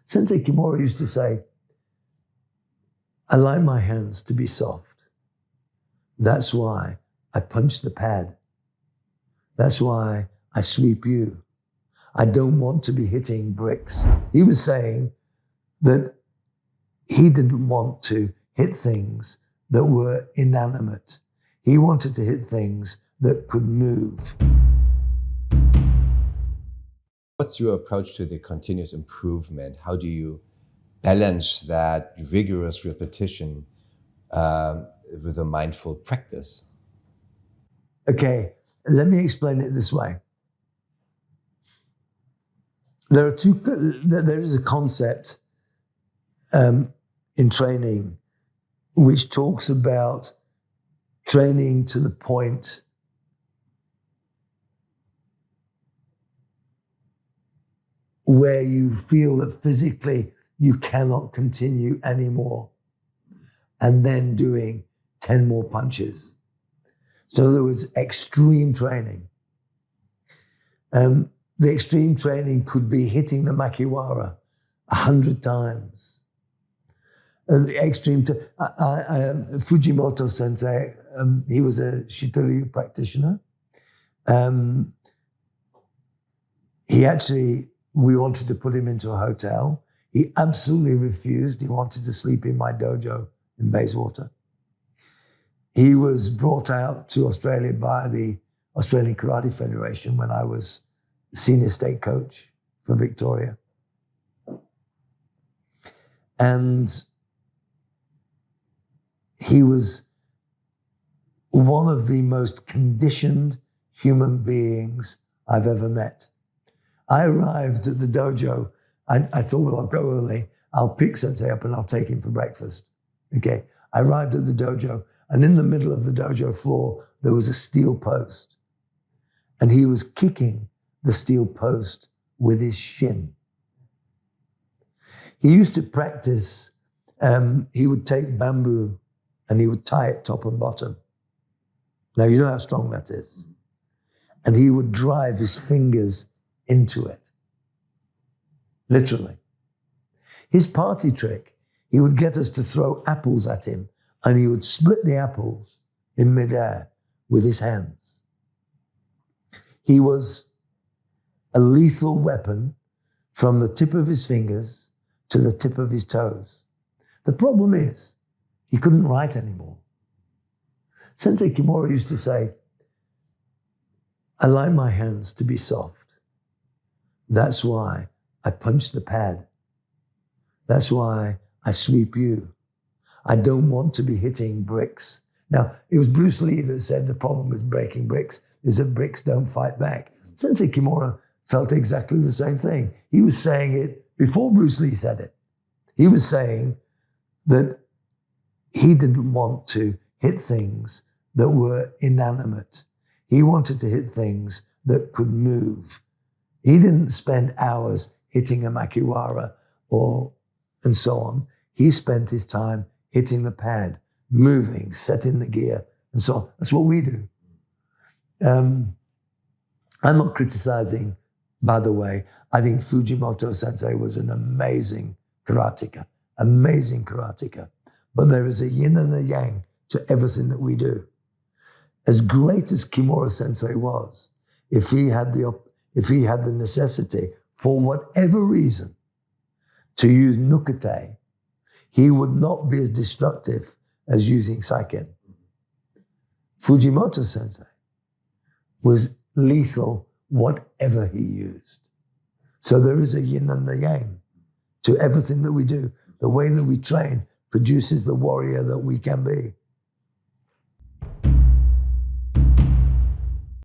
Sensei Kimura used to say, I like my hands to be soft. That's why I punch the pad. That's why I sweep you. I don't want to be hitting bricks. He was saying that he didn't want to hit things that were inanimate. He wanted to hit things that could move. What's your approach to the continuous improvement? How do you balance that rigorous repetition with a mindful practice? Okay, let me explain it this way. There is a concept in training which talks about training to the point where you feel that physically you cannot continue anymore, and then doing 10 more punches. So in other words, extreme training. The extreme training could be hitting the Makiwara 100 times. The extreme, Fujimoto Sensei, he was a Shitoryu practitioner. We wanted to put him into a hotel. He absolutely refused. He wanted to sleep in my dojo in Bayswater. He was brought out to Australia by the Australian Karate Federation when I was senior state coach for Victoria. And he was one of the most conditioned human beings I've ever met. I arrived at the dojo. I thought, well, I'll go early. I'll pick Sensei up and I'll take him for breakfast. Okay. I arrived at the dojo, and in the middle of the dojo floor, there was a steel post. And he was kicking the steel post with his shin. He used to practice, he would take bamboo and he would tie it top and bottom. Now, you know how strong that is. And he would drive his fingers into it, literally. His party trick, he would get us to throw apples at him, and he would split the apples in midair with his hands. He was a lethal weapon from the tip of his fingers to the tip of his toes. The problem is, he couldn't write anymore. Sensei Kimura used to say, I like my hands to be soft. That's why I punch the pad. That's why I sweep you. I don't want to be hitting bricks. Now, it was Bruce Lee that said the problem with breaking bricks is that bricks don't fight back. Sensei Kimura felt exactly the same thing. He was saying it before Bruce Lee said it. He was saying that he didn't want to hit things that were inanimate. He wanted to hit things that could move. He didn't spend hours hitting a Makiwara and so on. He spent his time hitting the pad, moving, setting the gear, and so on. That's what we do. I'm not criticizing, by the way. I think Fujimoto Sensei was an amazing karateka. But there is a yin and a yang to everything that we do. As great as Kimura Sensei was, if he had the necessity, for whatever reason, to use nukete, he would not be as destructive as using saiken. Fujimoto Sensei was lethal whatever he used. So there is a yin and a yang to everything that we do. The way that we train produces the warrior that we can be.